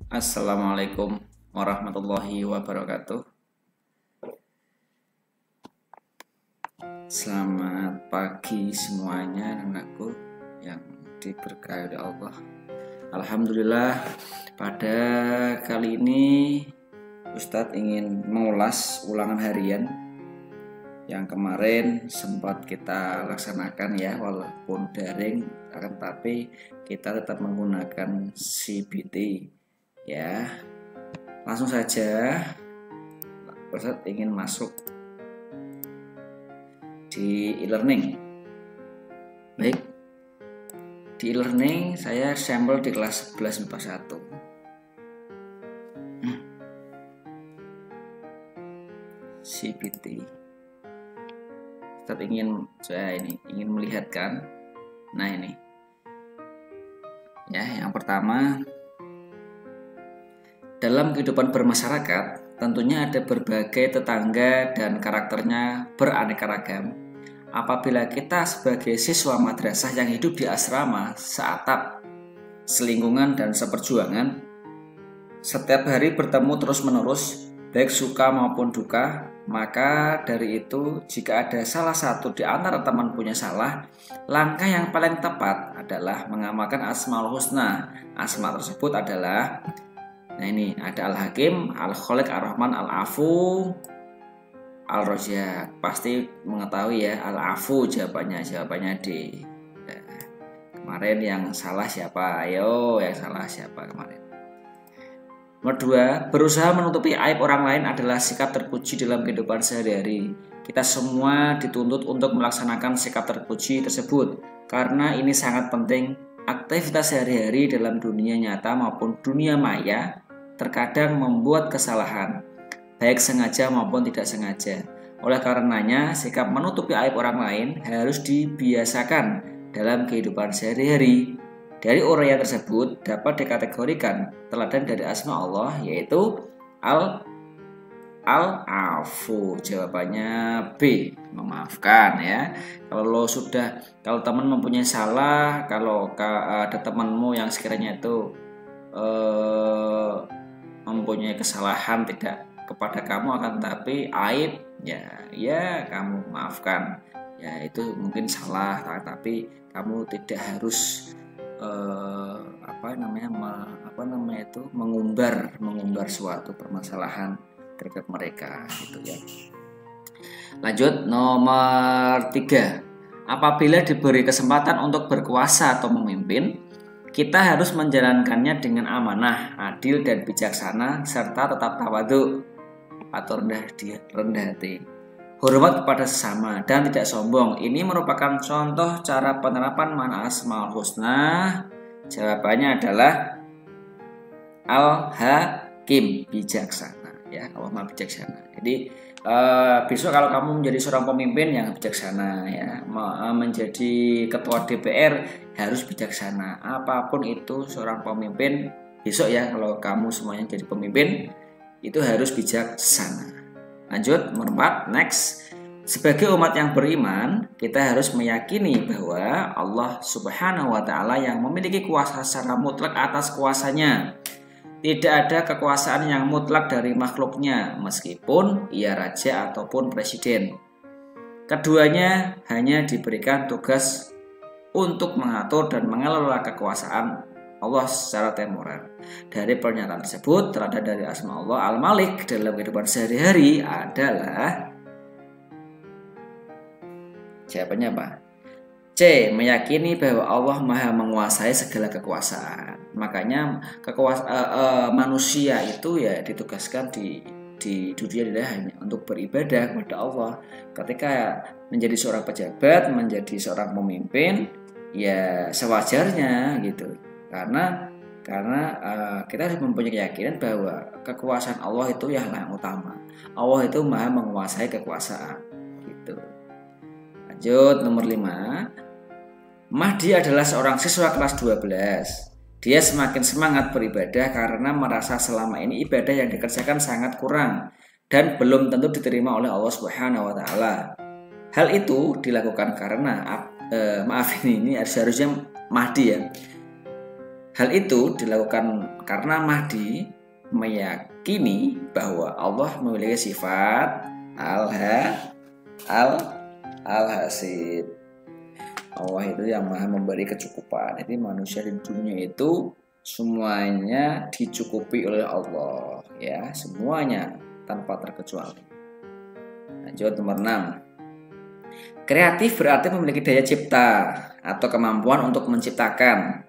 Assalamualaikum warahmatullahi wabarakatuh. Selamat pagi semuanya anakku yang diberkahi oleh Allah. Alhamdulillah, pada kali ini Ustadz ingin mengulas ulangan harian yang kemarin sempat kita laksanakan ya, walaupun daring, akan tapi kita tetap menggunakan CBT ya. Langsung saja Ustadz ingin masuk di e-learning. Baik, di e-learning saya sampel di kelas 11 MIPA 1. CBT. Ustadz ingin melihatkan. Nah ini ya, yang pertama, dalam kehidupan bermasyarakat tentunya ada berbagai tetangga dan karakternya beraneka ragam. Apabila kita sebagai siswa madrasah yang hidup di asrama, seatap, selingkungan dan seperjuangan, setiap hari bertemu terus-menerus, baik suka maupun duka, maka dari itu jika ada salah satu di antara teman punya salah, langkah yang paling tepat adalah mengamalkan Asmaul Husna. Asma tersebut adalah, nah ini ada Al-Hakim, Al-Khaliq, Ar-Rahman, Al-Afu, Al-Razzaq. Pasti mengetahui ya, Al-Afu jawabannya D. Nah, kemarin yang salah siapa? Ayo, yang salah siapa kemarin? Nomor 2, berusaha menutupi aib orang lain adalah sikap terpuji dalam kehidupan sehari-hari. Kita semua dituntut untuk melaksanakan sikap terpuji tersebut karena ini sangat penting. Aktivitas sehari-hari dalam dunia nyata maupun dunia maya terkadang membuat kesalahan, baik sengaja maupun tidak sengaja. Oleh karenanya, sikap menutupi aib orang lain harus dibiasakan dalam kehidupan sehari-hari. Dari uraian tersebut dapat dikategorikan teladan dari asma Allah, yaitu Al-Afu. Jawabannya B, memaafkan ya. Kalau teman mempunyai salah, kalau ada temanmu yang sekiranya itu mempunyai kesalahan tidak kepada kamu, akan tapi aib ya kamu maafkan. Ya itu mungkin salah, tapi kamu tidak harus mengumbar suatu permasalahan terhadap mereka gitu ya. Lanjut, nomor 3. Apabila diberi kesempatan untuk berkuasa atau memimpin, kita harus menjalankannya dengan amanah, adil dan bijaksana, serta tetap tawadhu atau rendah hati, hormat kepada sesama dan tidak sombong. Ini merupakan contoh cara penerapan mana Asmaul Husna. Jawabannya adalah Al-Hakim, bijaksana ya, Allah Maha bijaksana. Jadi besok kalau kamu menjadi seorang pemimpin yang bijaksana ya, menjadi ketua DPR harus bijaksana. Apapun itu seorang pemimpin besok ya, kalau kamu semuanya jadi pemimpin itu harus bijaksana. Lanjut, nomor 4, next. Sebagai umat yang beriman, kita harus meyakini bahwa Allah Subhanahu wa Ta'ala yang memiliki kuasa secara mutlak atas kuasanya. Tidak ada kekuasaan yang mutlak dari makhluknya, meskipun ia raja ataupun presiden. Keduanya hanya diberikan tugas untuk mengatur dan mengelola kekuasaan Allah secara temporer. Dari pernyataan tersebut, teladan dari asma Allah Al-Malik dalam kehidupan sehari-hari adalah, jawabannya apa? C, meyakini bahwa Allah Maha menguasai segala kekuasaan. Makanya manusia itu ya ditugaskan di dunia hanya untuk beribadah kepada Allah. Ketika menjadi seorang pejabat, menjadi seorang pemimpin, ya sewajarnya gitu. Karena kita harus mempunyai keyakinan bahwa kekuasaan Allah itu yang utama. Allah itu Maha menguasai kekuasaan gitu. Lanjut, nomor 5. Mahdi adalah seorang siswa kelas 12. Dia semakin semangat beribadah karena merasa selama ini ibadah yang dikerjakan sangat kurang dan belum tentu diterima oleh Allah Subhanahu wa Ta'ala. Hal itu dilakukan karena ini seharusnya Mahdi ya. Hal itu dilakukan karena Mahdi meyakini bahwa Allah memiliki sifat al-hasib. Allah itu yang maha memberi kecukupan. Jadi manusia di dunia itu semuanya dicukupi oleh Allah, ya, semuanya tanpa terkecuali. Lanjut nomor 6. Kreatif berarti memiliki daya cipta atau kemampuan untuk menciptakan.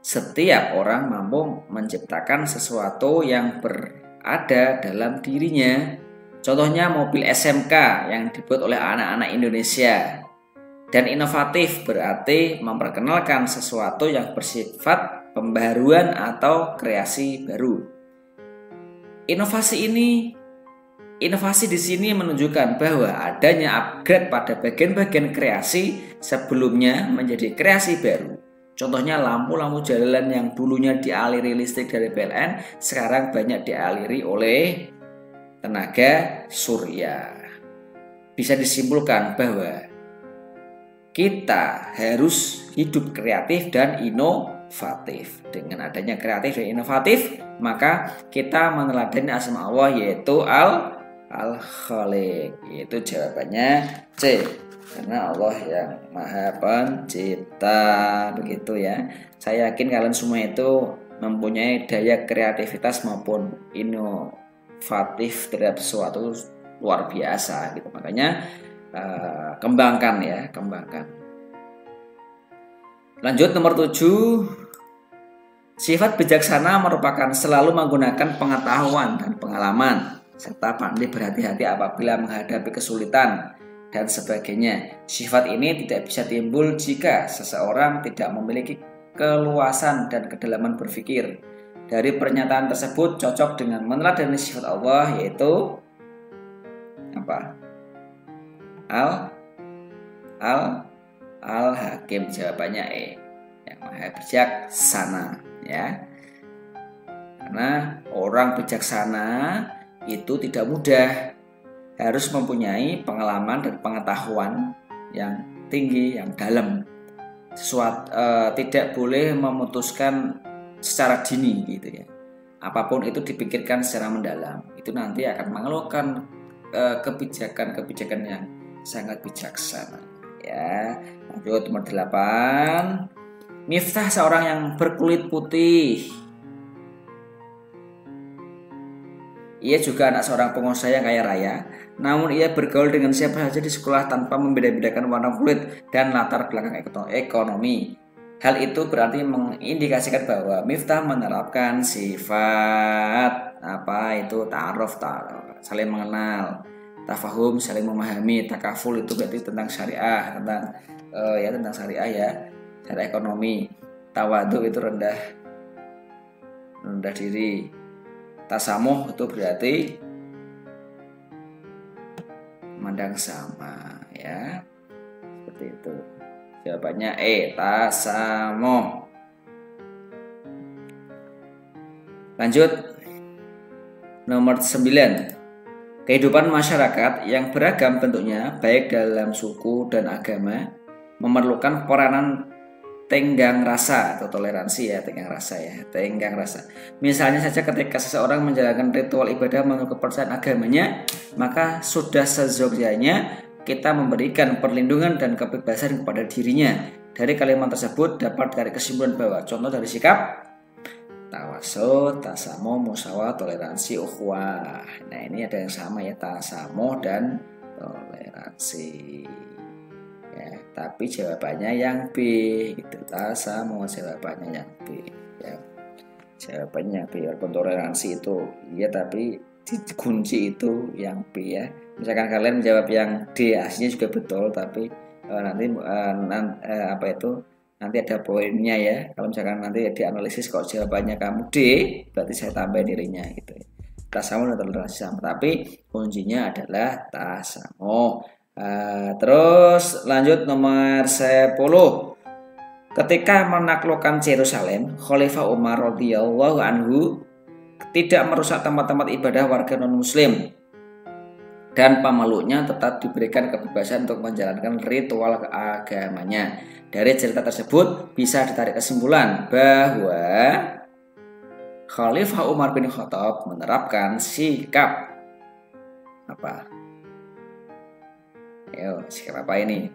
Setiap orang mampu menciptakan sesuatu yang berada dalam dirinya. Contohnya mobil SMK yang dibuat oleh anak-anak Indonesia. Dan inovatif berarti memperkenalkan sesuatu yang bersifat pembaruan atau kreasi baru. Inovasi di sini menunjukkan bahwa adanya upgrade pada bagian-bagian kreasi sebelumnya menjadi kreasi baru. Contohnya lampu-lampu jalan yang dulunya dialiri listrik dari PLN sekarang banyak dialiri oleh tenaga surya. Bisa disimpulkan bahwa kita harus hidup kreatif dan inovatif. Dengan adanya kreatif dan inovatif, maka kita meneladani asma Allah yaitu Al-Khaliq. Itu jawabannya C. Karena Allah yang Maha Pencipta, begitu ya. Saya yakin kalian semua itu mempunyai daya kreativitas maupun inovatif terhadap sesuatu luar biasa gitu. Makanya kembangkan. Lanjut nomor 7. Sifat bijaksana merupakan selalu menggunakan pengetahuan dan pengalaman serta pandai berhati-hati apabila menghadapi kesulitan dan sebagainya. Sifat ini tidak bisa timbul jika seseorang tidak memiliki keluasan dan kedalaman berpikir. Dari pernyataan tersebut cocok dengan meneladani sifat Allah yaitu apa? Al-Hakim. Jawabannya E, yang maha bijaksana, ya. Karena orang bijaksana itu tidak mudah, harus mempunyai pengalaman dan pengetahuan yang tinggi, yang dalam. Tidak boleh memutuskan secara dini gitu ya. Apapun itu dipikirkan secara mendalam. Itu nanti akan mengeluarkan kebijakan-kebijakan yang sangat bijaksana, ya. Lanjut nomor 8. Miftah seorang yang berkulit putih. Ia juga anak seorang pengusaha yang kaya raya, namun ia bergaul dengan siapa saja di sekolah tanpa membeda-bedakan warna kulit dan latar belakang ekonomi. Hal itu berarti mengindikasikan bahwa Miftah menerapkan sifat ta'aruf, saling mengenal, tafahum, saling memahami, takaful itu berarti tentang syariah, tentang syariah ya, syariah ekonomi. Tawadu itu rendah diri. Tasamuh itu berarti memandang sama, ya, seperti itu. Jawabannya E, tasamuh. Lanjut nomor 9. Kehidupan masyarakat yang beragam bentuknya baik dalam suku dan agama memerlukan peranan tenggang rasa atau toleransi ya, tenggang rasa. Misalnya saja ketika seseorang menjalankan ritual ibadah menurut kepercayaan agamanya, maka sudah sezogyanya kita memberikan perlindungan dan kebebasan kepada dirinya. Dari kalimat tersebut dapat ditarik kesimpulan bahwa contoh dari sikap tawasud, tasamuh, musyawarah, toleransi, ukhuwah. Nah, ini ada yang sama ya, tasamuh dan toleransi. Ya, tapi jawabannya yang B gitu. Tasamuh jawabannya yang B ya. Jawabannya B. Walaupun toleransi itu iya, tapi kunci itu yang B ya. Misalkan kalian menjawab yang D, aslinya juga betul, tapi nanti ada poinnya ya. Kalau misalkan nanti dianalisis kok jawabannya kamu D, berarti saya tambah nilainya gitu. Tasamuh dan toleransi sama, tapi kuncinya adalah tasamuh. Terus lanjut nomor 10. Ketika menaklukkan Yerusalem, Khalifah Umar radhiyallahu anhu tidak merusak tempat-tempat ibadah warga non-muslim. dan pemeluknya tetap diberikan kebebasan untuk menjalankan ritual agamanya. Dari cerita tersebut bisa ditarik kesimpulan bahwa Khalifah Umar bin Khattab menerapkan sikap apa? Ayo, sikap apa ini?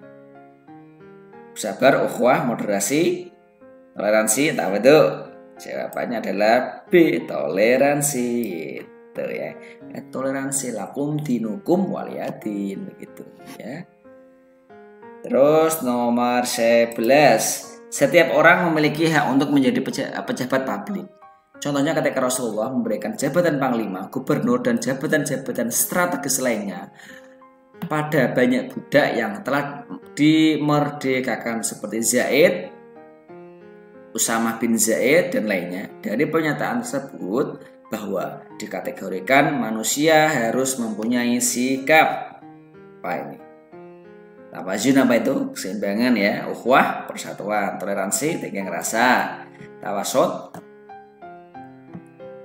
Sabar, ukhuwah, moderasi, toleransi, tahu itu? Jawabannya adalah B, toleransi. Itu ya. Toleransi, lakum dinukum waliyadin, begitu ya. Terus nomor 11, setiap orang memiliki hak untuk menjadi pejabat publik. Contohnya ketika Rasulullah memberikan jabatan panglima, gubernur, dan jabatan-jabatan strategis lainnya pada banyak budak yang telah dimerdekakan seperti Zaid, Usamah bin Zaid, dan lainnya. Dari pernyataan tersebut bahwa dikategorikan manusia harus mempunyai sikap apa ini? Tawazun apa itu? Keseimbangan ya, ukhuwah, persatuan, toleransi, tenggang rasa, tawasud,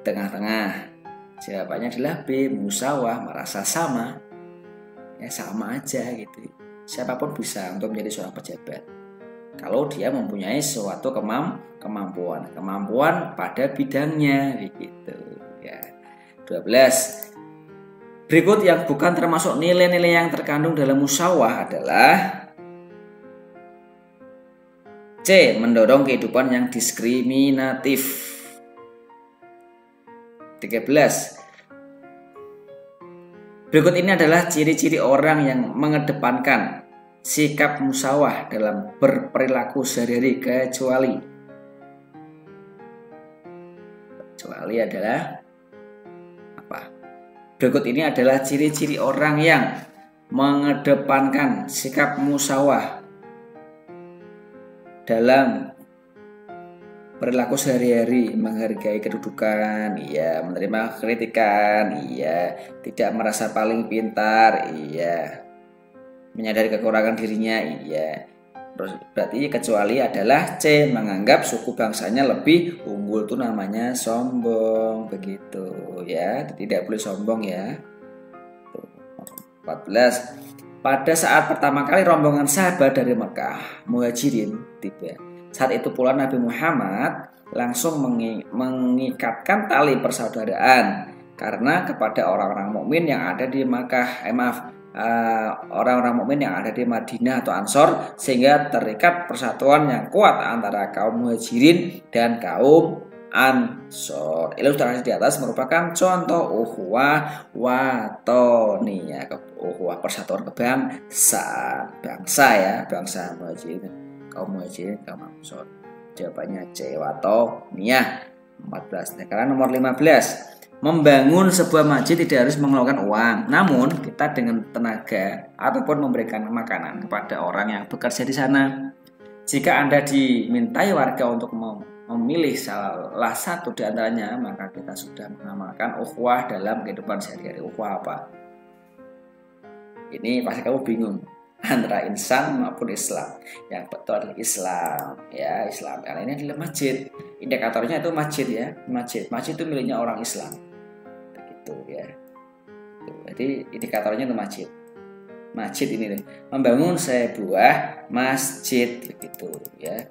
tengah-tengah. Jawabannya adalah B, musawah, merasa sama. Ya sama aja gitu. Siapapun bisa untuk menjadi seorang pejabat kalau dia mempunyai suatu kemampuan pada bidangnya begitu ya. 12. Berikut yang bukan termasuk nilai-nilai yang terkandung dalam musawah adalah C, mendorong kehidupan yang diskriminatif. 13. Berikut ini adalah ciri-ciri orang yang mengedepankan sikap musawah dalam berperilaku sehari-hari kecuali adalah apa? Berikut ini adalah ciri-ciri orang yang mengedepankan sikap musawah dalam perilaku sehari-hari, menghargai kedudukan, iya, menerima kritikan, iya, tidak merasa paling pintar, iya, menyadari kekurangan dirinya, iya. Terus berarti kecuali adalah C, menganggap suku bangsanya lebih unggul, itu namanya sombong, begitu ya. Tidak boleh sombong ya. 14. Pada saat pertama kali rombongan sahabat dari Mekah, Muhajirin, tiba. Saat itu pula Nabi Muhammad langsung mengikatkan tali persaudaraan karena kepada orang-orang mukmin yang ada di Makkah, orang-orang mukmin yang ada di Madinah atau Ansor, sehingga terikat persatuan yang kuat antara kaum Muhajirin dan kaum Ansor. Ilustrasi di atas merupakan contoh ukhuwah watoniyah, ukhuwah persatuan kebangsaan, bangsa Muhajirin, kaum Muhajirin, kaum Ansor. Jawabannya C, watoniyah. 14. Sekarang nomor 15. Membangun sebuah masjid tidak harus mengeluarkan uang, namun kita dengan tenaga ataupun memberikan makanan kepada orang yang bekerja di sana. Jika Anda dimintai warga untuk memilih salah satu di antaranya, maka kita sudah mengamalkan ukhuwah dalam kehidupan sehari-hari. Ukhuwah apa? Ini pasti kamu bingung antara insan maupun Islam. Yang betul adalah Islam, ya, Islam. Karena ini adalah masjid. Indikatornya itu masjid ya, masjid itu miliknya orang Islam. Begitu ya. Jadi indikatornya itu masjid. Masjid ini nih, membangun sebuah masjid begitu ya.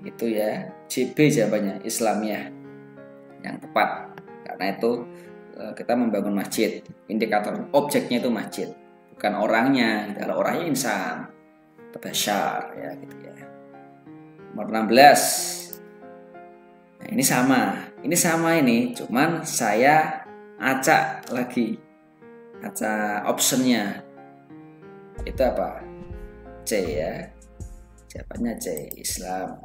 Itu ya. CB jawabannya, Islamiyah yang tepat. Karena itu kita membangun masjid, indikator objeknya itu masjid, bukan orangnya. Kalau orangnya insan, tabasyar ya gitu ya. Nomor 16. Nah, ini sama ini, cuman saya acak lagi, acak optionnya. Itu apa? C ya. Jawabannya C, Islam.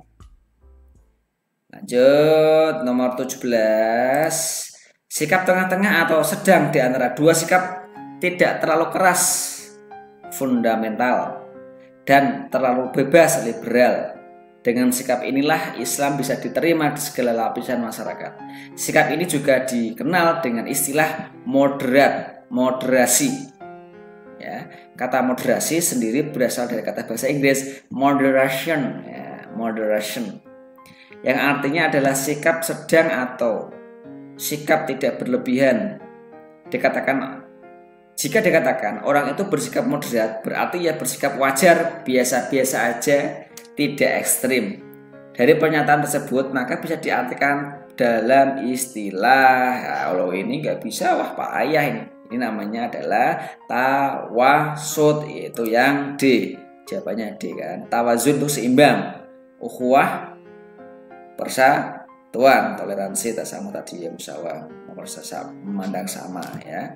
Lanjut nomor 17. Sikap tengah-tengah atau sedang di antara dua sikap, tidak terlalu keras, fundamental, dan terlalu bebas, liberal. Dengan sikap inilah Islam bisa diterima di segala lapisan masyarakat. Sikap ini juga dikenal dengan istilah moderasi. Ya, kata moderasi sendiri berasal dari kata bahasa Inggris moderation, ya, moderation, yang artinya adalah sikap sedang atau sikap tidak berlebihan. Jika dikatakan orang itu bersikap moderat, berarti ya bersikap wajar, biasa-biasa aja, tidak ekstrim. Dari pernyataan tersebut maka bisa diartikan dalam istilah, kalau ini nggak bisa, wah payah ini. Ini namanya adalah tawasud, yaitu yang D. Jawabannya D kan. Tawazun itu seimbang, ukhuwah, persatuan, toleransi, tasamuh tadi ya, musyawarah, memandang sama ya.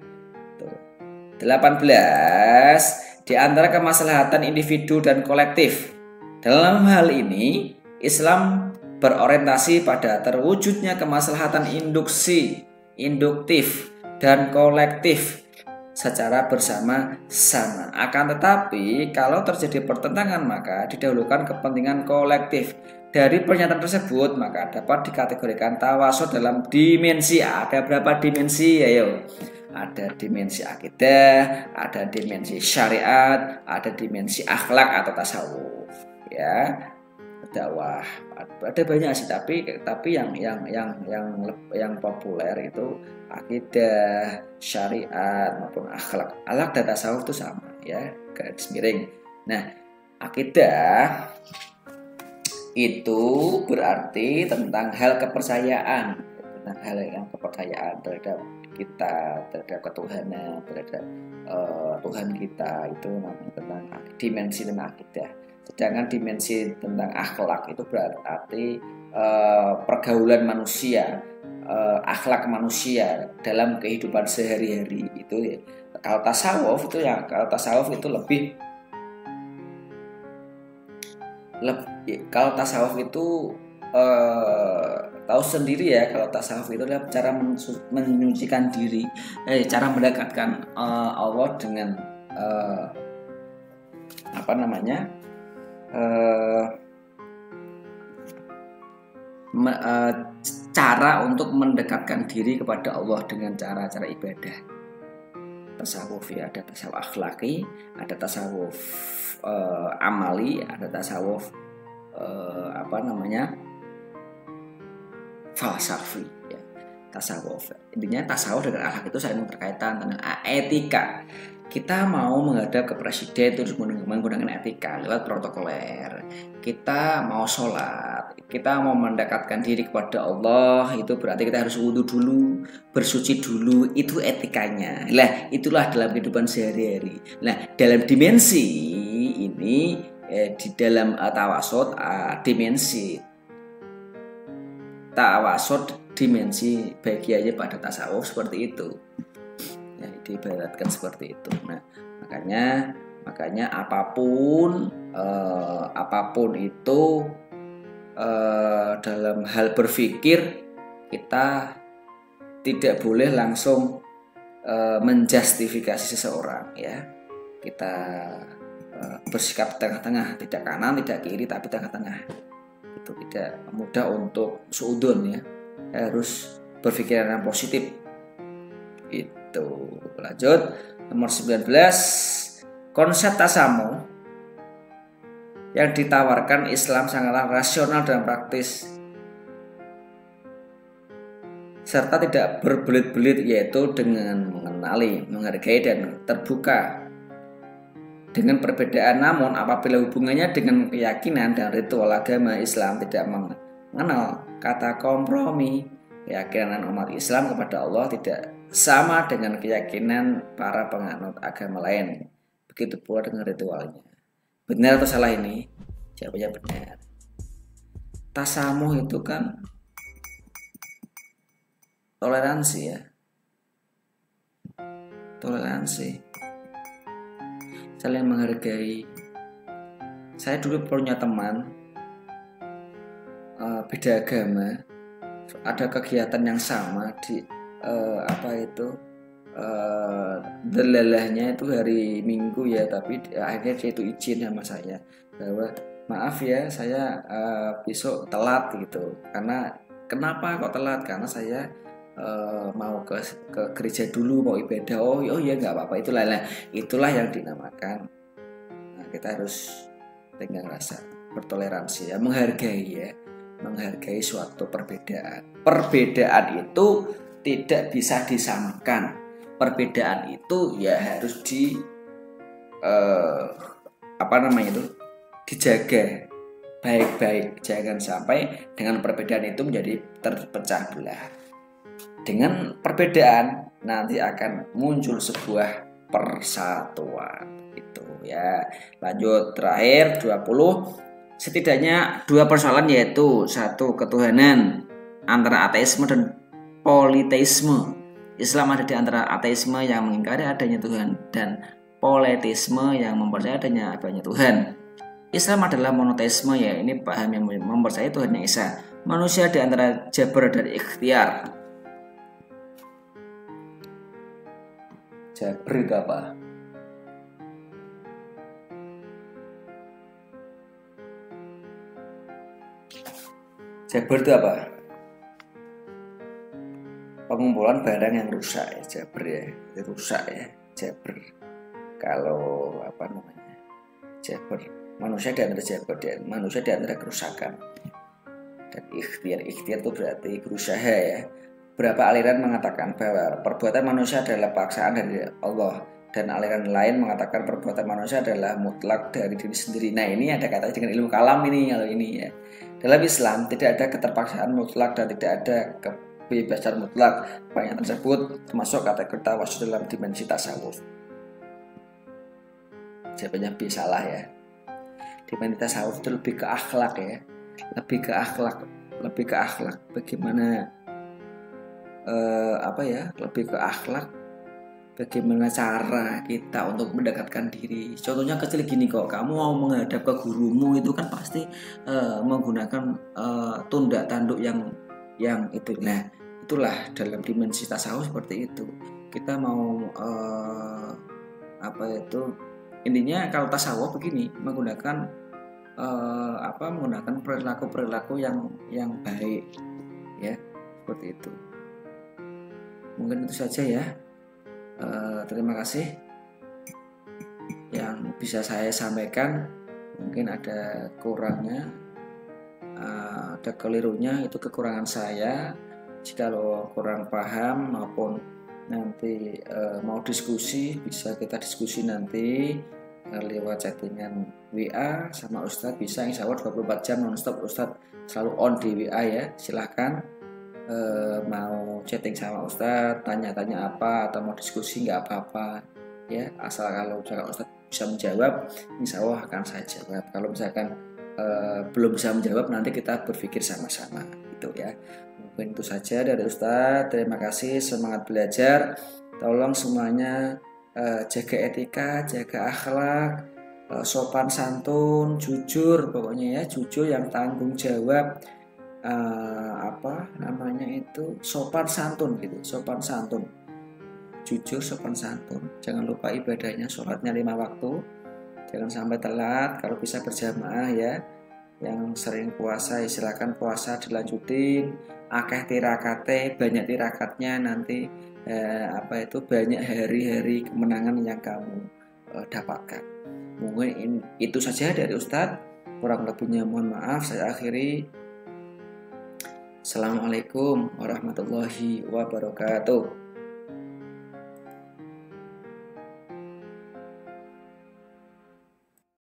Tuh. 18. Di antara kemaslahatan individu dan kolektif. Dalam hal ini, Islam berorientasi pada terwujudnya kemaslahatan induktif, dan kolektif secara bersama-sama. Akan tetapi, kalau terjadi pertentangan maka didahulukan kepentingan kolektif. Dari pernyataan tersebut maka dapat dikategorikan tawasud dalam dimensi. Ada berapa dimensi? Ayo. Ada dimensi akidah, ada dimensi syariat, ada dimensi akhlak atau tasawuf, ya, dakwah. Ada banyak sih, tapi yang populer itu akidah, syariat maupun akhlak. Akhlak dan tasawuf itu sama, ya, garis miring. Nah, akidah itu berarti tentang hal kepercayaan, tentang hal yang kepercayaan terhadap kita, terhadap ketuhanan, terhadap Tuhan kita, itu namanya tentang dimensi tentang akidah. Sedangkan dimensi tentang akhlak itu berarti pergaulan manusia, akhlak manusia dalam kehidupan sehari-hari itu ya. Kalau tasawuf itu lebih kalau tasawuf itu tahu sendiri ya, kalau tasawuf itu adalah cara menyucikan diri, cara mendekatkan Allah dengan cara untuk mendekatkan diri kepada Allah dengan cara-cara ibadah. Tasawuf ya, ada tasawuf akhlaki, ada tasawuf amali, ada tasawuf falsafi ya. Tasawuf intinya, tasawuf dengan akhlak itu saling berkaitan dengan etika. Kita mau menghadap ke presiden terus menggunakan etika lewat protokoler. Kita mau sholat, kita mau mendekatkan diri kepada Allah, itu berarti kita harus wudhu dulu, bersuci dulu, itu etikanya. Lah, itulah dalam kehidupan sehari-hari. Nah, dalam dimensi ini, di dalam tawasud, dimensi bagi aja pada tasawuf seperti itu. Ya, diibaratkan seperti itu. Nah, makanya apapun itu dalam hal berpikir kita tidak boleh langsung menjustifikasi seseorang ya. Kita bersikap tengah-tengah, tidak kanan, tidak kiri, tapi tengah-tengah. Itu tidak mudah untuk suudon ya. Harus berpikiran yang positif. Itu. Lanjut nomor 19. Konsep tasamuh yang ditawarkan Islam sangatlah rasional dan praktis serta tidak berbelit-belit, yaitu dengan mengenali, menghargai dan terbuka dengan perbedaan. Namun apabila hubungannya dengan keyakinan dan ritual agama, Islam tidak mengenal kata kompromi. Keyakinan umat Islam kepada Allah tidak sama dengan keyakinan para penganut agama lain. Begitu pula dengan ritualnya. Benar atau salah ini? Jawabannya benar. Tasamuh itu kan toleransi ya. Toleransi, saling menghargai. Saya dulu punya teman beda agama, ada kegiatan yang sama di delalahnya itu hari Minggu ya, tapi akhirnya dia itu izin sama saya bahwa maaf ya, saya besok telat gitu. Karena kenapa kok telat? Karena saya mau ke gereja dulu, mau ibadah. Oh ya nggak apa-apa, itulah yang dinamakan kita harus dengan rasa bertoleransi ya, menghargai suatu perbedaan. Perbedaan itu tidak bisa disamakan. Perbedaan itu ya harus dijaga baik-baik, jangan sampai dengan perbedaan itu menjadi terpecah belah. Dengan perbedaan nanti akan muncul sebuah persatuan itu ya. Lanjut terakhir 20, setidaknya 2 persoalan, yaitu satu, ketuhanan antara ateisme dan politeisme. Islam ada di antara ateisme yang mengingkari adanya Tuhan dan politeisme yang mempercayai adanya Tuhan. Islam adalah monoteisme, ya ini paham yang mempercayai Tuhan yang Esa. Manusia di antara jabar dan ikhtiar. Jabar itu apa? Jabar itu apa? Pengumpulan barang yang rusak ya, jabar ya, itu rusak ya, jabar. Kalau jabar, manusia di antara jabar, manusia di antara kerusakan. Dan ikhtiar itu berarti berusaha ya. Beberapa aliran mengatakan bahwa perbuatan manusia adalah paksaan dari Allah, dan aliran lain mengatakan perbuatan manusia adalah mutlak dari diri sendiri. Nah, ini ada kata dengan ilmu kalam ini, kalau ini ya. Dalam Islam tidak ada keterpaksaan mutlak dan tidak ada kebebasan mutlak. Banyak tersebut termasuk kategori tawasul dalam dimensi tasawuf. Jawabannya B, salah ya. Dimensi tasawuf itu lebih ke akhlak ya, lebih ke akhlak. Bagaimana lebih ke akhlak, bagaimana cara kita untuk mendekatkan diri. Contohnya kecil gini kok, kamu mau menghadap ke gurumu itu kan pasti menggunakan tundak tanduk yang itu. Nah, itulah dalam dimensi tasawuf seperti itu. Kita mau intinya kalau tasawuf begini, menggunakan perilaku yang baik ya, seperti itu. Mungkin itu saja ya. Terima kasih yang bisa saya sampaikan. Mungkin ada kurangnya, ada kelirunya, itu kekurangan saya. Jika lo kurang paham maupun nanti mau diskusi, bisa kita diskusi nanti lewat chattingan WA sama Ustadz. Bisa, insya Allah 24 jam non-stop Ustadz selalu on di WA ya. Silahkan mau chatting sama Ustadz, tanya-tanya apa atau mau diskusi nggak apa-apa ya, asal kalau misalkan Ustadz bisa menjawab, insya Allah akan saya jawab. Kalau misalkan belum bisa menjawab, nanti kita berpikir sama-sama gitu ya. Mungkin itu saja dari Ustadz. Terima kasih, semangat belajar. Tolong semuanya jaga etika, jaga akhlak, sopan santun, jujur, pokoknya ya, jujur yang tanggung jawab. Sopan santun gitu, sopan santun, jujur, sopan santun. Jangan lupa ibadahnya, sholatnya 5 waktu, jangan sampai telat. Kalau bisa berjamaah ya. Yang sering puasa silakan puasa dilanjutin. Akeh tirakate, banyak tirakatnya nanti banyak hari-hari kemenangan yang kamu dapatkan. Mungkin itu saja dari Ustadz, kurang lebihnya mohon maaf. Saya akhiri. Assalamualaikum warahmatullahi wabarakatuh.